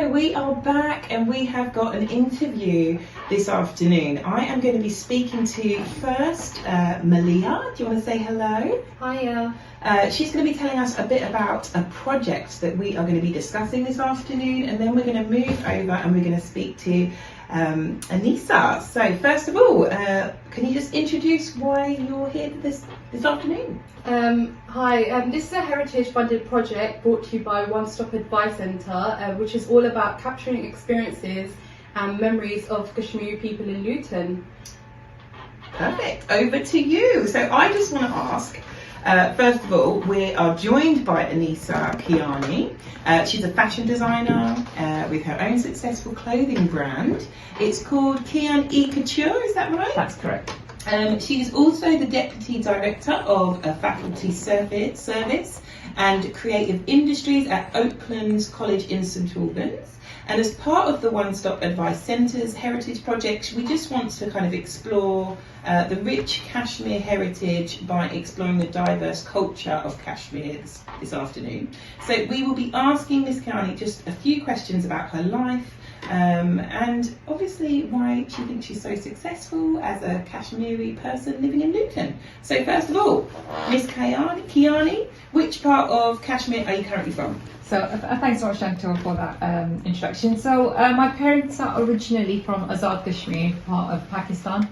So we are back and we have got an interview this afternoon. I am going to be speaking to first Malia. Do you want to say hello? Hiya. She's going to be telling us a bit about a project that we are going to be discussing this afternoon, and then we're going to move over and we're going to speak to Anissa. So first of all, can you just introduce why you're here this afternoon? Hi, this is a heritage funded project brought to you by One Stop Advice Centre, which is all about capturing experiences and memories of Kashmiri people in Luton. Perfect, over to you. So I just want to ask, first of all, we are joined by Anissa Kiani. She's a fashion designer with her own successful clothing brand. It's called Kian Couture, is that right? That's correct. She is also the Deputy Director of a Faculty Service and Creative Industries at Oaklands College in St Albans. And as part of the One Stop Advice Centre's Heritage Project, we just want to kind of explore the rich Kashmir heritage by exploring the diverse culture of Kashmir this afternoon. So we will be asking Ms. Kiani just a few questions about her life, and obviously why she thinks she's so successful as a Kashmiri person living in Luton. So first of all, Ms. Kiani, which part of Kashmir are you currently from? So thanks so much, Chantal, for that introduction. So my parents are originally from Azad Kashmir, part of Pakistan.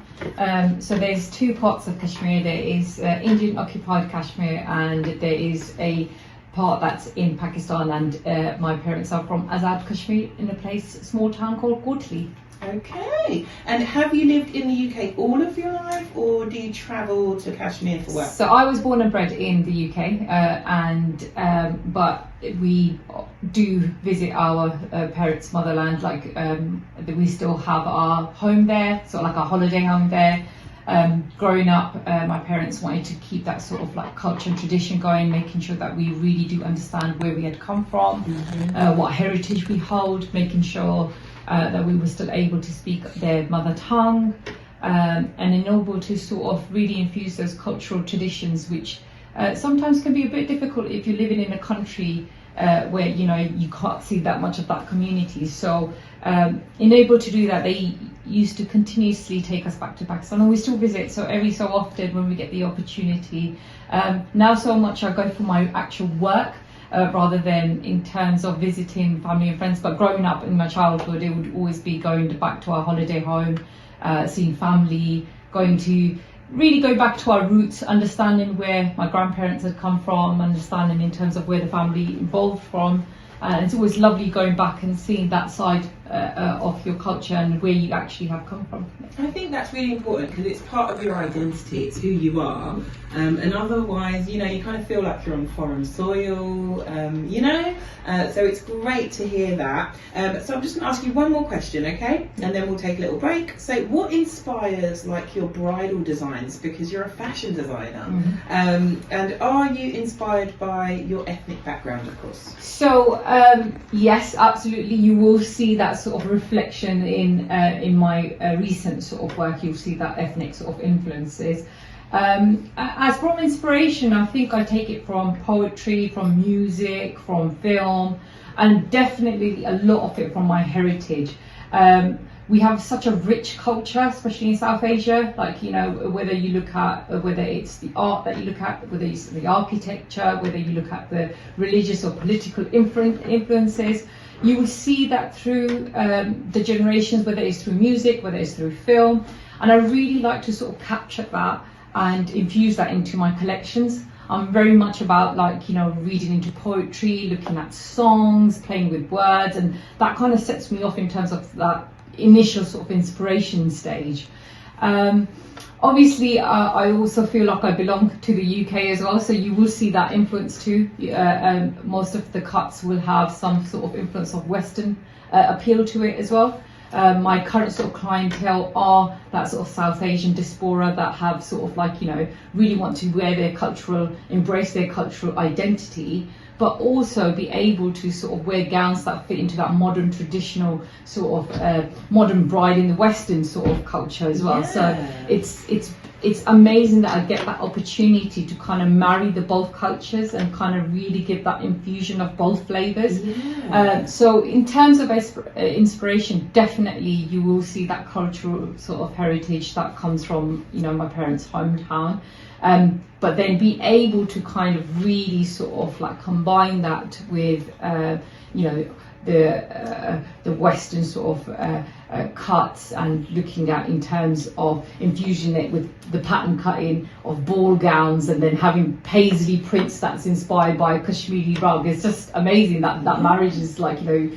So there's two parts of Kashmir. There is Indian occupied Kashmir, and there is a part that's in Pakistan, and my parents are from Azad Kashmir in a small town called Kotli. Okay, and have you lived in the UK all of your life, or do you travel to Kashmir for work? So I was born and bred in the UK, but we do visit our parents' motherland. Like we still have our home there, sort of like our holiday home there. Growing up, my parents wanted to keep that sort of like culture and tradition going, making sure that we really do understand where we had come from, what heritage we hold, making sure that we were still able to speak their mother tongue, and enable to sort of really infuse those cultural traditions, which sometimes can be a bit difficult if you're living in a country where you can't see that much of that community. So enabled to do that, they used to continuously take us back to Pakistan, and we still visit. So every so often when we get the opportunity, now so much I go for my actual work rather than in terms of visiting family and friends. But growing up in my childhood, it would always be going back to our holiday home, seeing family, going to really go back to our roots, understanding where my grandparents had come from, understanding in terms of where the family evolved from. And it's always lovely going back and seeing that side of your culture and where you actually have come from. I think that's really important because it's part of your identity, it's who you are, and otherwise, you kind of feel like you're on foreign soil, so it's great to hear that. So I'm just going to ask you one more question, okay, and then we'll take a little break. So what inspires like your bridal designs, because you're a fashion designer, and are you inspired by your ethnic background, of course? So yes, absolutely, you will see that sort of reflection in my recent sort of work. You'll see that ethnic sort of influences. As from inspiration, I think I take it from poetry, from music, from film, and definitely a lot of it from my heritage. We have such a rich culture, especially in South Asia, like, whether you look at, whether it's the art that you look at, whether it's the architecture, whether you look at the religious or political influences, you will see that through the generations, whether it's through music, whether it's through film. And I really like to sort of capture that and infuse that into my collections. I'm very much about reading into poetry, looking at songs, playing with words, and that kind of sets me off in terms of that initial sort of inspiration stage. Obviously, I also feel like I belong to the UK as well, so you will see that influence too. Most of the cuts will have some sort of influence of Western appeal to it as well. My current sort of clientele are that sort of South Asian diaspora that have sort of really want to embrace their cultural identity, but also be able to sort of wear gowns that fit into that modern traditional sort of modern bride in the Western sort of culture as well. Yeah. So it's it's amazing that I get that opportunity to kind of marry the both cultures and kind of really give that infusion of both flavors. So in terms of inspiration, definitely you will see that cultural sort of heritage that comes from, you know, my parents' hometown. But then be able to kind of really sort of like combine that with, you know, the Western sort of cuts, and looking at in terms of infusing it with the pattern cutting of ball gowns, and then having paisley prints that's inspired by a Kashmiri rug. It's just amazing that marriage is like, you know,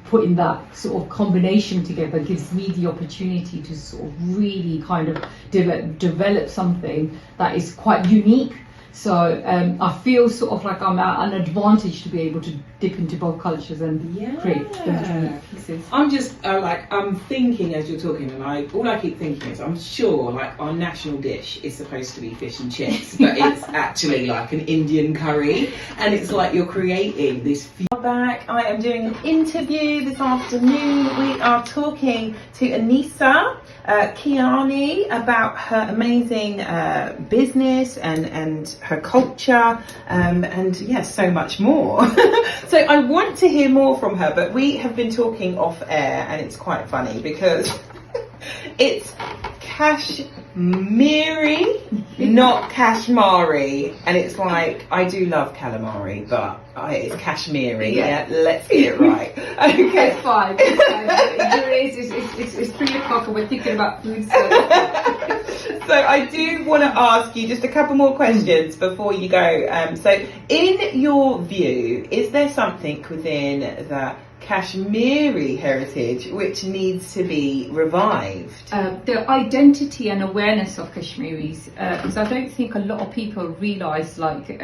putting that sort of combination together gives me the opportunity to sort of really kind of develop something that is quite unique. So I feel sort of like I'm at an advantage to be able to dip into both cultures and create those unique pieces. I'm just I'm thinking as you're talking, and all I keep thinking is, I'm sure like our national dish is supposed to be fish and chips, but it's actually like an Indian curry, and it's like you're creating this. Back, I am doing an interview this afternoon. We are talking to Anissa Kiani about her amazing business and her culture, and yes, so much more. So I want to hear more from her, but we have been talking off air, and it's quite funny because it's Kashmiri, not Kashmiri, and it's like, I do love calamari, but it's Kashmiri. Yeah, let's get it right. Okay, It's fine. It's 3 o'clock and we're thinking about food. So I do want to ask you just a couple more questions before you go. So in your view, is there something within the Kashmiri heritage which needs to be revived? The identity and awareness of Kashmiris, because I don't think a lot of people realise, like,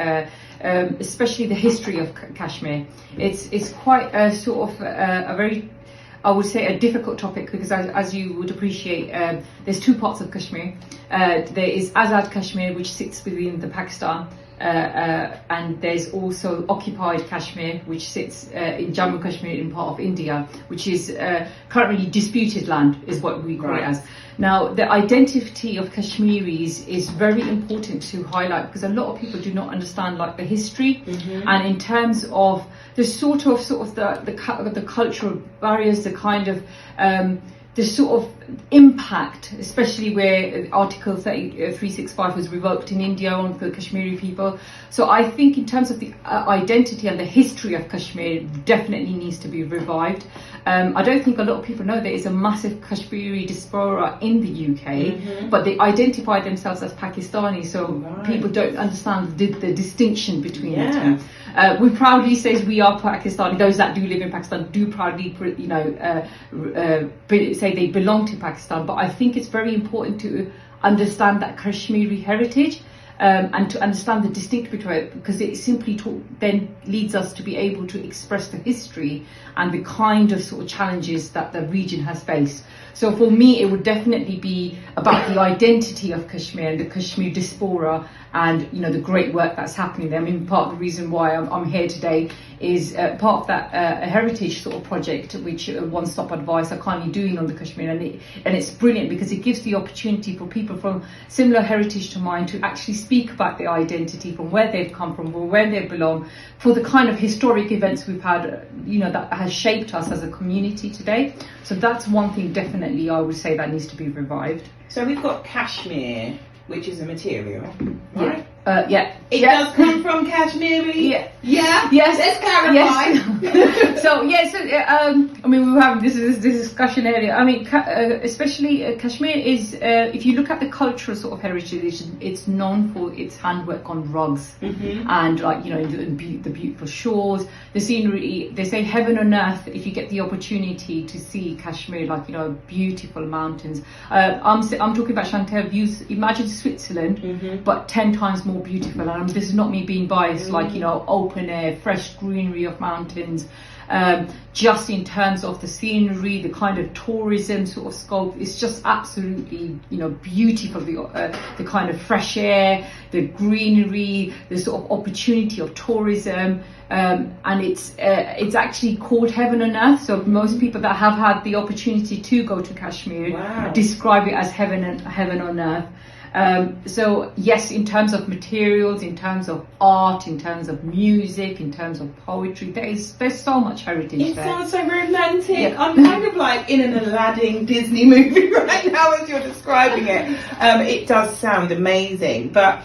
especially the history of Kashmir. It's quite a sort of a very, I would say, a difficult topic, because as you would appreciate, there's 2 parts of Kashmir. There is Azad Kashmir, which sits within the Pakistan, and there's also occupied Kashmir, which sits in Jammu Kashmir, in part of India, which is currently disputed land, is what we call it as. Now, the identity of Kashmiris is very important to highlight, because a lot of people do not understand like the history, and in terms of the sort of the cultural barriers, the kind of the sort of impact, especially where Article 365 was revoked in India on the Kashmiri people. So I think in terms of the identity and the history of Kashmir, definitely needs to be revived. I don't think a lot of people know there is a massive Kashmiri diaspora in the UK, but they identify themselves as Pakistani, so people don't understand the distinction between the two. We proudly say we are Pakistani. Those that do live in Pakistan do proudly, you know, say they belong to Pakistan. But I think it's very important to understand that Kashmiri heritage, and to understand the distinct between it, because it simply then leads us to be able to express the history and the kind of sort of challenges that the region has faced. So for me, it would definitely be about the identity of Kashmir and the Kashmir diaspora, and you know, the great work that's happening there. I mean, part of the reason why I'm here today is part of that heritage sort of project, which One Stop Advice are kindly doing on the Kashmir, and it's brilliant because it gives the opportunity for people from similar heritage to mine to actually speak about their identity, from where they've come from, or where they belong, for the kind of historic events we've had, you know, that has shaped us as a community today. So that's one thing definitely I would say that needs to be revived. So we've got Kashmir, which is a material, right? It does come from Kashmiri. Yes. Let's clarify. Yes. I mean, we were having this discussion earlier. I mean, especially Kashmir is, if you look at the cultural sort of heritage, it's known for its handwork on rugs, and like, you know, the beautiful shores, the scenery. They say heaven on earth if you get the opportunity to see Kashmir, like, you know, beautiful mountains. I'm talking about Chantal views. Imagine Switzerland, but 10 times more beautiful. And this is not me being biased, like, you know, open air, fresh greenery of mountains, just in terms of the scenery, the kind of tourism sort of scope, it's just absolutely, you know, beautiful. The kind of fresh air, the greenery, the sort of opportunity of tourism, and it's actually called heaven on earth. So most people that have had the opportunity to go to Kashmir describe it as heaven on earth. So yes, in terms of materials, in terms of art, in terms of music, in terms of poetry, there's so much heritage It there. sounds so romantic. Yeah. I'm kind of like in an Aladdin Disney movie right now as you're describing it. It does sound amazing. But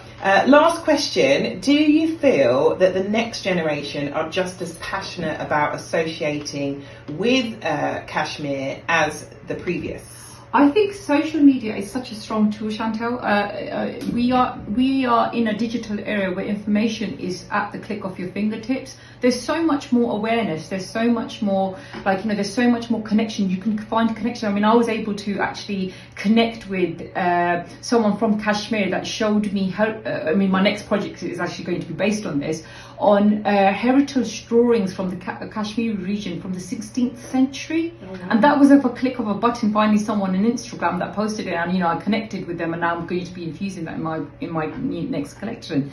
last question, do you feel that the next generation are just as passionate about associating with Kashmir as the previous? I think social media is such a strong tool, Chantel. We are in a digital era where information is at the click of your fingertips. There's so much more awareness. There's so much more, there's so much more connection. You can find connection. I mean, I was able to actually connect with someone from Kashmir that showed me how. My next project is actually going to be based on this, on heritage drawings from the Kashmir region from the 16th century. And that was over a click of a button, finding someone on Instagram that posted it, and I connected with them, and now I'm going to be infusing that in my next collection.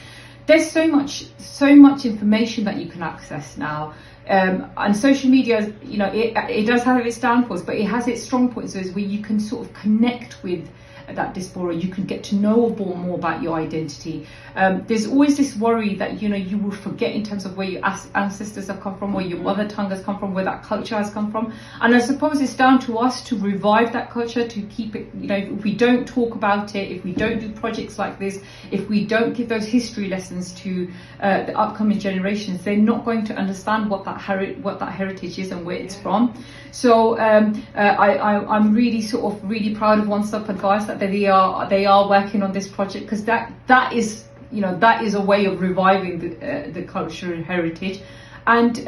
There's so much information that you can access now, and social media, it does have its downfalls, but it has its strong points where you can sort of connect with that diaspora. You can get to know more about your identity. There's always this worry that you will forget in terms of where your ancestors have come from, where your mother tongue has come from, where that culture has come from. And I suppose it's down to us to revive that culture, to keep it. If we don't talk about it, if we don't do projects like this, if we don't give those history lessons to the upcoming generations, they're not going to understand what that heritage is and where it's from. So I'm really proud of One Stop Advice that they are working on this project, because that is a way of reviving the cultural heritage. And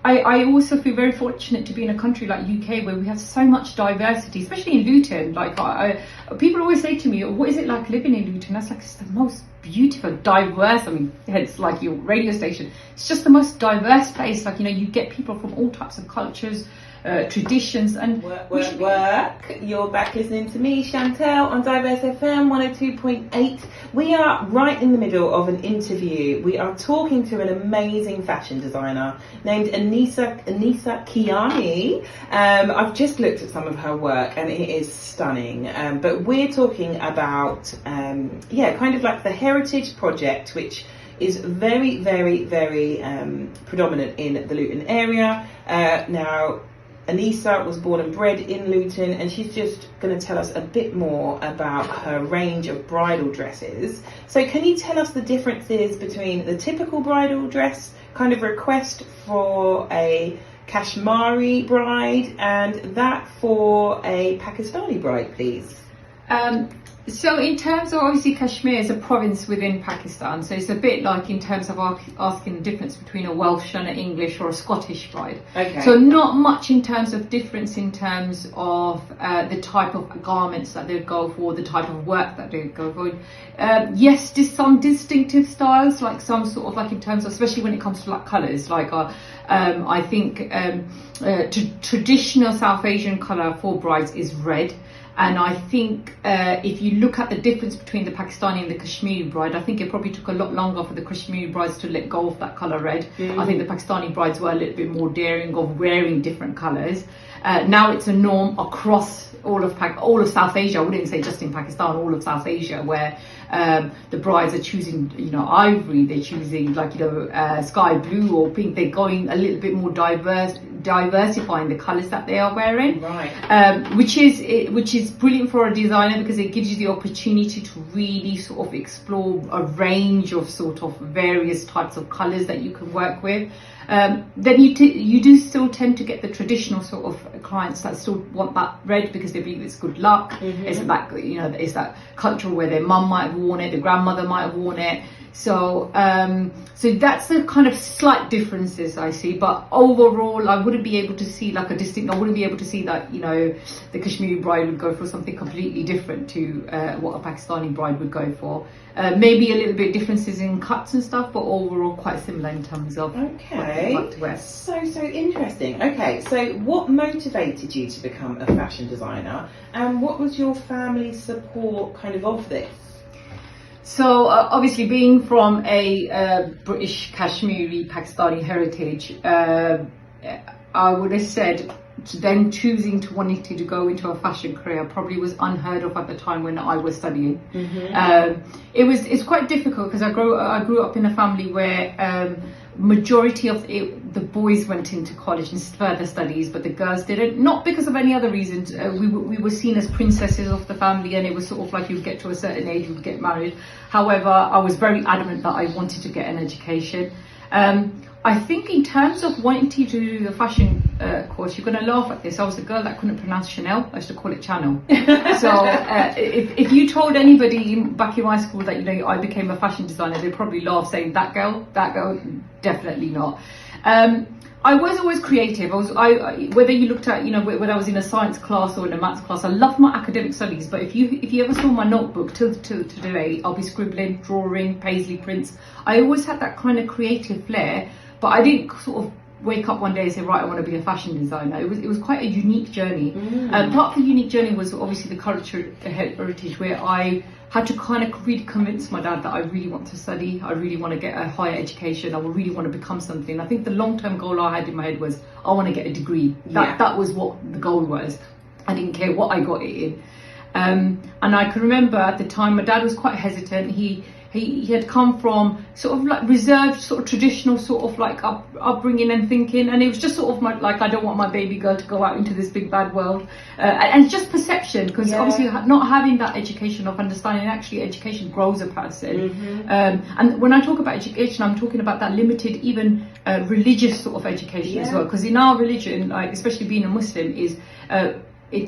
I also feel very fortunate to be in a country like UK where we have so much diversity, especially in Luton. People always say to me, "What is it like living in Luton?" That's like, it's the most beautiful, diverse. I mean, it's like your radio station. It's just the most diverse place. You get people from all types of cultures, traditions, and work. You're back listening to me, Chantel, on Diverse FM 102.8. We are right in the middle of an interview. We are talking to an amazing fashion designer named Anisa Kiani. I've just looked at some of her work and it is stunning. But we're talking about kind of like the Heritage Project, which is very, very, very predominant in the Luton area. Now, Anisa was born and bred in Luton, and she's just going to tell us a bit more about her range of bridal dresses. So can you tell us the differences between the typical bridal dress kind of request for a Kashmiri bride and that for a Pakistani bride, please? So in terms of, obviously, Kashmir is a province within Pakistan, so it's a bit like in terms of asking the difference between a Welsh and an English or a Scottish bride. Okay. So not much in terms of difference in terms of the type of garments that they'd go for, the type of work that they'd go for. Yes, just some distinctive styles, like some sort of like in terms of, especially when it comes to like colours, like I think traditional South Asian colour for brides is red. And I think if you look at the difference between the Pakistani and the Kashmiri bride, I think it probably took a lot longer for the Kashmiri brides to let go of that colour red. I think the Pakistani brides were a little bit more daring of wearing different colours. Now it's a norm across all of South Asia. I wouldn't say just in Pakistan, all of South Asia, where the brides are choosing, ivory, they're choosing sky blue or pink. They're going a little bit more diversifying the colours that they are wearing, right? Which is brilliant for a designer, because it gives you the opportunity to really sort of explore a range of sort of various types of colours that you can work with. Then you do still tend to get the traditional sort of clients that still want that red because they believe it's good luck. It's that it's that cultural where their mum might have worn it, their grandmother might have worn it. So that's the kind of slight differences I see, but overall I wouldn't be able to see like I wouldn't be able to see that the Kashmiri bride would go for something completely different to what a Pakistani bride would go for. Maybe a little bit differences in cuts and stuff, but overall quite similar in terms of what they like to wear. So interesting. Okay, so what motivated you to become a fashion designer, and what was your family's support kind of this? So obviously, being from a British Kashmiri Pakistani heritage, I would have said then choosing to wanting to go into a fashion career probably was unheard of at the time when I was studying. It's quite difficult because I grew up in a family where majority of the boys went into college and further studies, but the girls didn't, not because of any other reasons. We were seen as princesses of the family, and it was sort of like you'd get to a certain age, you'd get married. However, I was very adamant that I wanted to get an education. I think in terms of wanting to do the fashion course, you're going to laugh at this. I was a girl that couldn't pronounce Chanel. I used to call it Channel. So if you told anybody back in my school that, you know, I became a fashion designer, they'd probably laugh, saying that girl, definitely not. I was always creative. Whether you looked at, you know, whether I was in a science class or in a maths class, I loved my academic studies. But if you ever saw my notebook till today, I'll be scribbling, drawing, paisley prints. I always had that kind of creative flair, but I didn't sort of wake up one day and say, right, I want to be a fashion designer. It was quite a unique journey. Part of the unique journey was obviously the culture heritage, where I had to kind of really convince my dad that I really want to study, I really want to get a higher education, I really want to become something. I think the long-term goal I had in my head was, I want to get a degree. That was what the goal was. I didn't care what I got it in. And I can remember at the time, my dad was quite hesitant. He had come from sort of like reserved, sort of traditional sort of like upbringing and thinking, and it was just sort of like, I don't want my baby girl to go out into this big bad world, and just perception, because obviously not having that education of understanding, actually education grows a person. And when I talk about education, I'm talking about that limited, even religious sort of education as well, because in our religion, like especially being a Muslim, is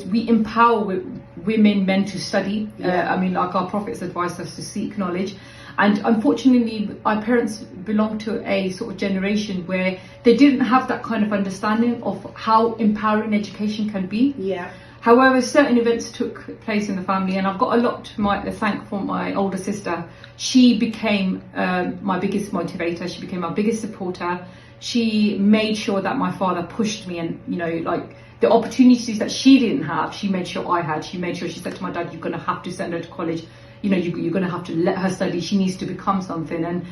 we empower women, men to study. I mean, like our prophets advised us to seek knowledge. And unfortunately, our parents belong to a sort of generation where they didn't have that kind of understanding of how empowering education can be. However, certain events took place in the family, and I've got a lot to thank for my older sister. She became my biggest motivator. She became my biggest supporter. She made sure that my father pushed me, and, you know, like, the opportunities that she didn't have, she made sure I had. She made sure, she said to my dad, you're going to have to send her to college. You know, you're going to have to let her study. She needs to become something. And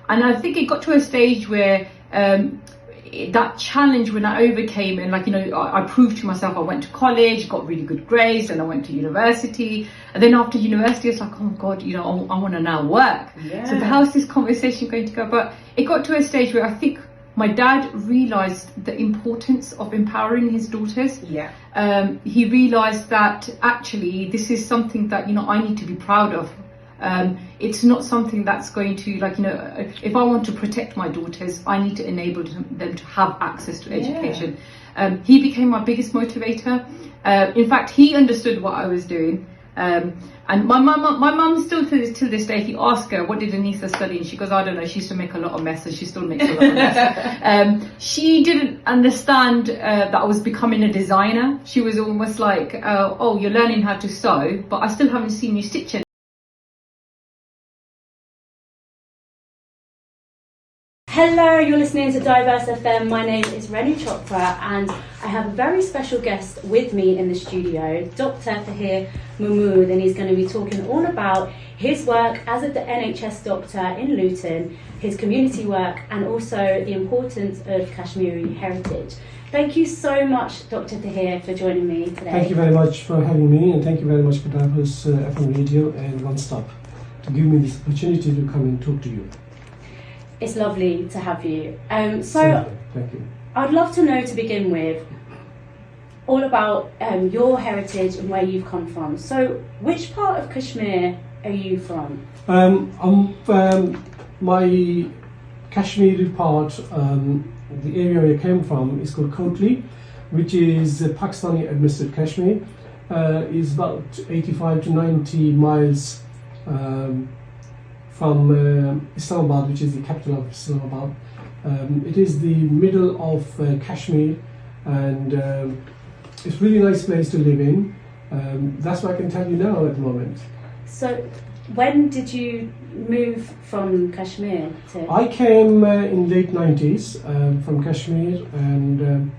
I think it got to a stage where that challenge, when I overcame, and like, you know, I proved to myself, I went to college, got really good grades, and I went to university. And then after university, it's like, oh God, you know, I want to now work. So how's this conversation going to go? But it got to a stage where I think my dad realised the importance of empowering his daughters. He realised that actually this is something that, you know, I need to be proud of. It's not something that's going to, like, you know, if I want to protect my daughters, I need to enable them to have access to education. He became my biggest motivator. In fact, he understood what I was doing. And my mum still to this day, if you ask her, what did Anissa study? And she goes, I don't know, she used to make a lot of mess, and she still makes a lot of mess. She didn't understand that I was becoming a designer. She was almost like, oh, you're learning how to sew, but I still haven't seen you stitch it. Hello, you're listening to Diverse FM. My name is Renu Chopra, and I have a very special guest with me in the studio, Dr. Tahir Mahmood, and he's going to be talking all about his work as the NHS doctor in Luton, his community work, and also the importance of Kashmiri heritage. Thank you so much, Dr. Tahir, for joining me today. Thank you very much for having me, and thank you very much for Diverse FM Radio and One Stop to give me this opportunity to come and talk to you. It's lovely to have you. Thank you. I'd love to know, to begin with, all about your heritage and where you've come from. So, which part of Kashmir are you from? My Kashmiri part, the area I came from is called Kotli, which is Pakistani administered Kashmir. Is about 85 to 90 miles from Islamabad, which is the capital of Islamabad. It is the middle of Kashmir, and it's a really nice place to live in. That's what I can tell you now at the moment. So, when did you move from Kashmir to? I came in late 90s from Kashmir, and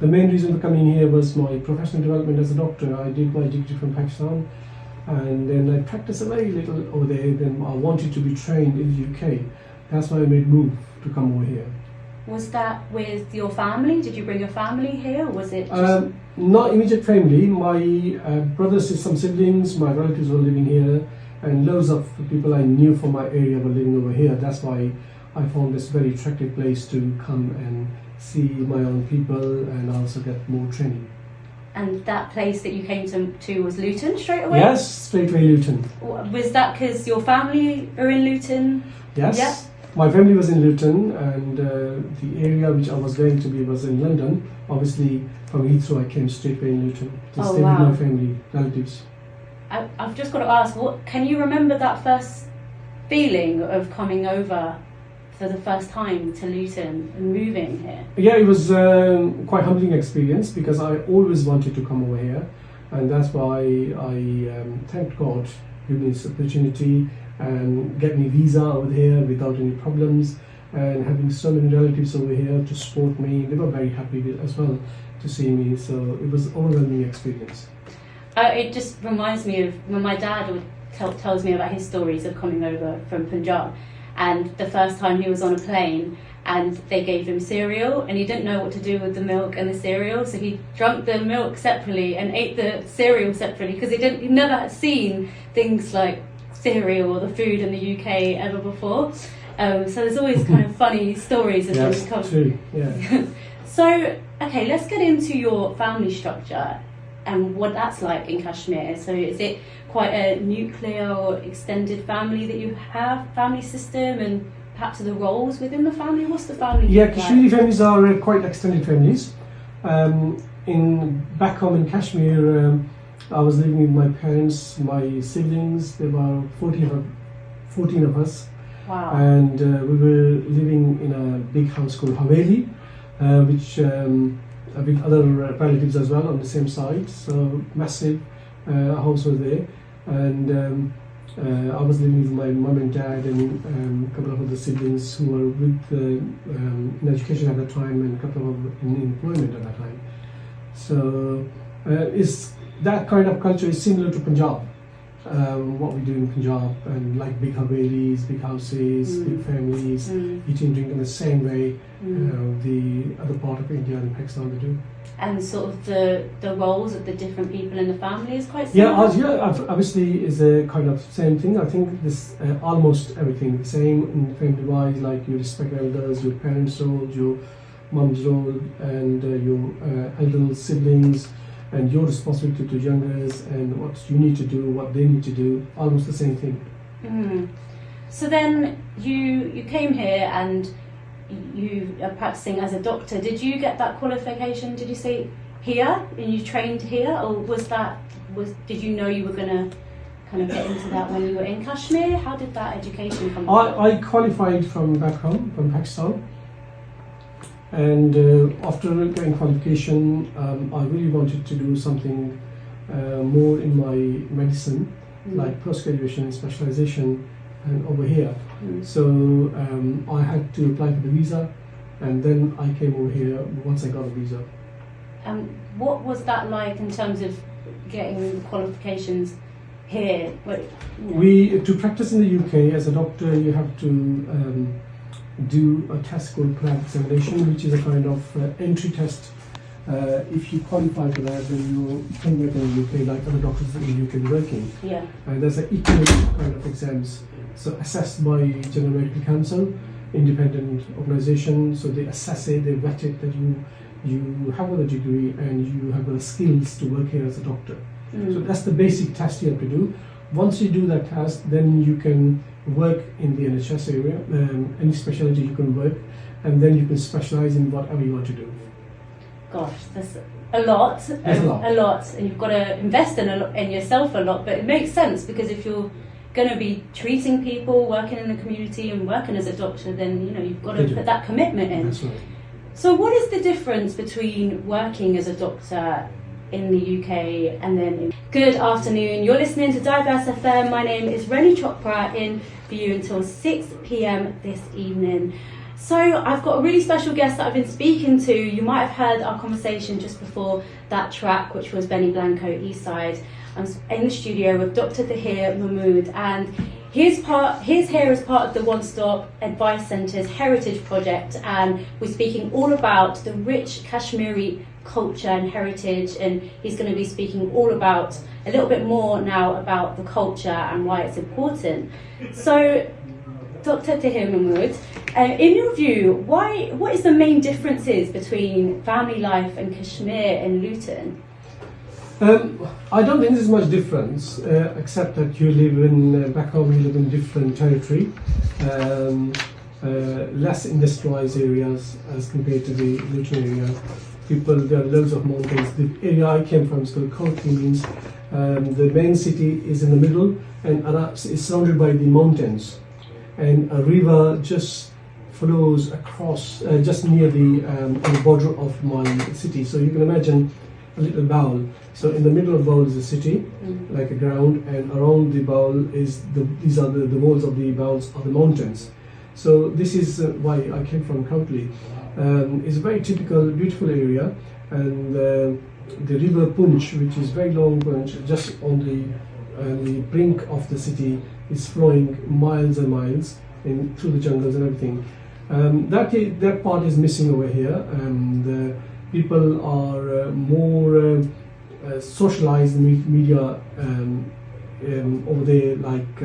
the main reason for coming here was my professional development as a doctor. I did my degree from Pakistan, and then I practiced a very little over there. Then I wanted to be trained in the UK. That's why I made move to come over here. Was that with your family? Did you bring your family here, or was it just... Not immediate family. My brothers, some siblings, my relatives were living here, and loads of people I knew from my area were living over here. That's why I found this very attractive place to come and see my own people and also get more training. And that place that you came to was Luton straight away? Yes, straight away Luton. Was that because your family are in Luton? Yes. Yeah. My family was in Luton, and the area which I was going to be was in London. Obviously, from Heathrow, I came straight away in Luton to stay with my family, relatives. I've just got to ask, can you remember that first feeling of coming over for the first time to Luton and moving here? Yeah, it was quite humbling experience because I always wanted to come over here, and that's why I thanked God for giving me this opportunity and get me visa over here without any problems, and having so many relatives over here to support me. They were very happy as well to see me, so it was an overwhelming experience. It just reminds me of when my dad tells me about his stories of coming over from Punjab, and the first time he was on a plane and they gave him cereal and he didn't know what to do with the milk and the cereal, so he drank the milk separately and ate the cereal separately because he'd never had seen things like cereal or the food in the UK ever before. So there's always kind of funny stories of Yes, those. true. Yeah. So, okay, let's get into your family structure and what that's like in Kashmir. So is it quite a nuclear or extended family that you have, family system, and perhaps the roles within the family? What's the family Yeah, like? Kashmiri families are quite extended families. Back home in Kashmir, I was living with my parents, my siblings. There were 14 of us. Wow. And we were living in a big house called Haveli, which with other relatives as well on the same side. So massive house was there, and I was living with my mum and dad and a couple of other siblings who were with in education at the time, and a couple of in employment at that time. So that kind of culture is similar to Punjab. What we do in Punjab, and like big Havelis, big houses, big families, eating, drinking the same way the other part of India and Pakistan they do. And sort of the roles of the different people in the family is quite similar? Obviously is a kind of same thing. I think this almost everything the same in family wise, like you respect elders, your parents' role, your mum's role, and your elder siblings, and your responsibility to youngers, and what you need to do, what they need to do, almost the same thing. So then you came here and you are practicing as a doctor. Did you get that qualification, did you say, here, and you trained here, or did you know you were going to kind of get into that when you were in Kashmir? How did that education come about? I qualified from back home, from Pakistan. And after getting qualification, I really wanted to do something more in my medicine, like post-graduation specialization, and over here. So I had to apply for the visa, and then I came over here once I got a visa. What was that like in terms of getting qualifications here? To practice in the UK as a doctor, you have to do a test called PLAB examination, which is a kind of entry test. If you qualify for that, then you can work in the UK like other doctors in the UK working. Yeah. And there's an equivalent kind of exams, so assessed by General Medical Council, independent organisation. So they assess it, they vet it that you have a degree and you have the skills to work here as a doctor. So that's the basic test you have to do. Once you do that test, then you can work in the NHS area, any specialty you can work, and then you can specialise in whatever you want to do. Gosh, that's a lot. That's a lot. And you've got to invest in yourself a lot, but it makes sense because if you're going to be treating people, working in the community and working as a doctor, then you've got to put that commitment in. That's right. So what is the difference between working as a doctor in the UK and then Good afternoon, you're listening to Diverse FM. My name is Reni Chopra, in for you until 6 p.m. this evening. So I've got a really special guest that I've been speaking to. You might have heard our conversation just before that track, which was Benny Blanco, Eastside. I'm in the studio with Dr. Tahir Mahmood, and He's here as part of the One Stop Advice Centre's Heritage Project, and we're speaking all about the rich Kashmiri culture and heritage, and he's going to be speaking all about a little bit more now about the culture and why it's important. So, Dr. Tahir Mahmood, in your view, what is the main differences between family life in Kashmir and Luton? I don't think there's much difference, except that you live in, back home you live in different territory, less industrialized areas as compared to the Luton area. There are loads of mountains. The area I came from is called Courtney, means the main city is in the middle and it's surrounded by the mountains. And a river just flows across, just near the border of my city. So you can imagine a little bowl. So in the middle of the bowl is a city, like a ground, and around the bowl is these are the walls of the bowls are the mountains. So this is why I came from Countley. It's a very typical, beautiful area, and the river Punch, which is very long Punch, just on the brink of the city, is flowing miles and miles through the jungles and everything. That part is missing over here, and people are more socialized media over there, like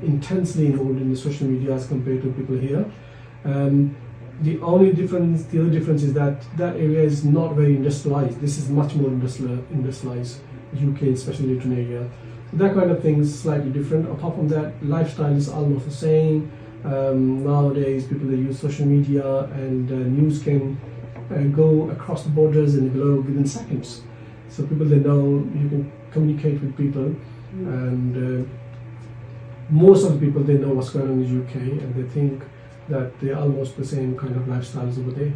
intensely involved in the social media as compared to people here. The other difference is that area is not very industrialized. This is much more industrialized, UK, especially Luton area. So that kind of thing is slightly different. Apart from that, lifestyle is almost the same. Nowadays, people they use social media, and news can go across the borders in the globe within seconds. So people they know you can communicate with people, and most of the people they know what's going on in the UK, and they think that they're almost the same kind of lifestyles over there.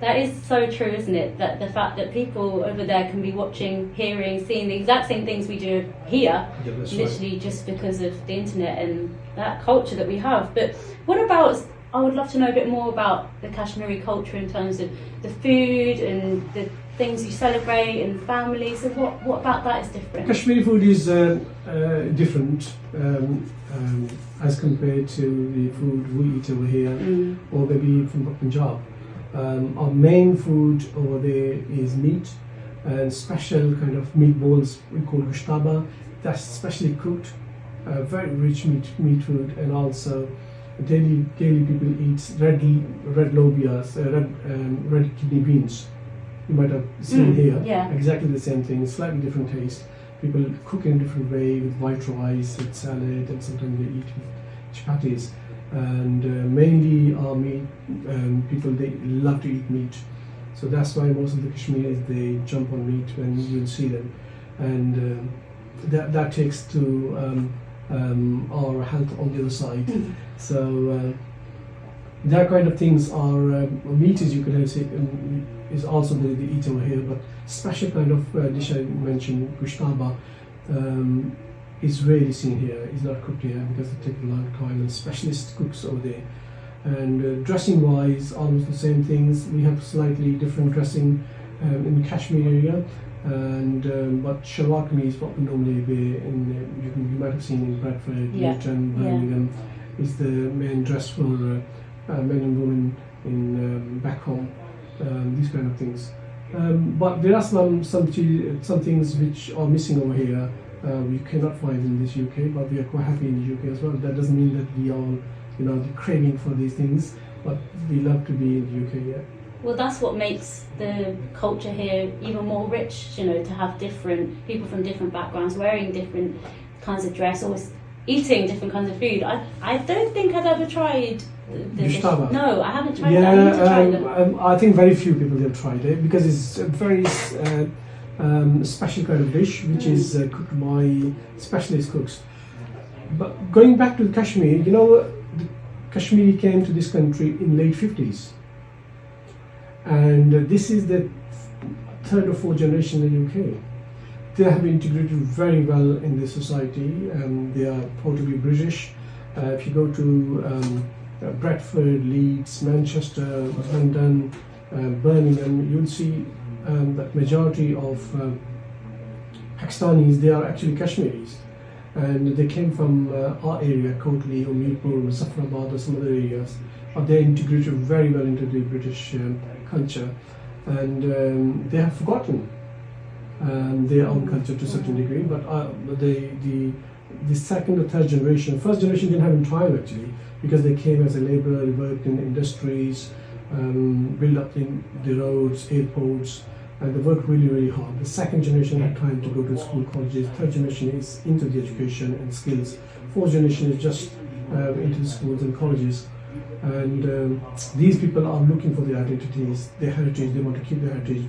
That is so true, isn't it? That the fact that people over there can be watching, hearing, seeing the exact same things we do here, Yeah, that's literally right. just because of the internet and that culture that we have. But what about, I would love to know a bit more about the Kashmiri culture in terms of the food and the things you celebrate and family. So what about that is different? Kashmiri food is different as compared to the food we eat over here, or maybe from Punjab. Our main food over there is meat, and special kind of meatballs we call gushtaba. That's specially cooked, very rich meat food, and also daily people eat red lobias, red kidney beans. You might have seen here, yeah. Exactly the same thing, slightly different taste. People cook in a different way with white rice, with salad, and sometimes they eat with chapatis. And mainly our meat, people they love to eat meat. So that's why most of the Kashmiris they jump on meat when you'll see them, and that takes to our health on the other side. So that kind of things are meat, as you can say, is also the eat over here, but special kind of dish I mentioned, gushtaba, is rarely seen here. It's not cooked here because they take a long time, and specialist cooks over there. And dressing wise, almost the same things. We have slightly different dressing in the Kashmir area, and but shalwar kameez is what we normally wear. You might have seen in Bradford, Luton, Birmingham, is the main dress for men and women in back home. These kind of things. But there are some things which are missing over here. We cannot find in this UK, but we are quite happy in the UK as well. That doesn't mean that we all, craving for these things, but we love to be in the UK. Yeah. Well, that's what makes the culture here even more rich. To have different people from different backgrounds wearing different kinds of dress, or eating different kinds of food. I don't think I've ever tried. Gushtaba. No, I haven't tried that. I need to try them. I think very few people have tried it because it's a very special kind of dish which is cooked by specialist cooks. But going back to Kashmir, the Kashmiri came to this country in late 50s, and this is the third or fourth generation in the UK. They have integrated very well in the society, and they are proud to be British. If you go to Bradford, Leeds, Manchester, London, Birmingham, you'll see that majority of Pakistanis, they are actually Kashmiris. and they came from our area, Kotli or Mirpur, Muzaffarabad or some other areas. But they integrated very well into the British culture, and they have forgotten their own culture to a certain degree. But the second or third generation, first generation didn't have any time actually, because they came as a labourer, they worked in industries, built up the roads, airports, and they worked really hard. The second generation had time to go to school, colleges. Third generation is into the education and skills. Fourth generation is just into the schools and colleges. And these people are looking for their identities, their heritage. They want to keep their heritage.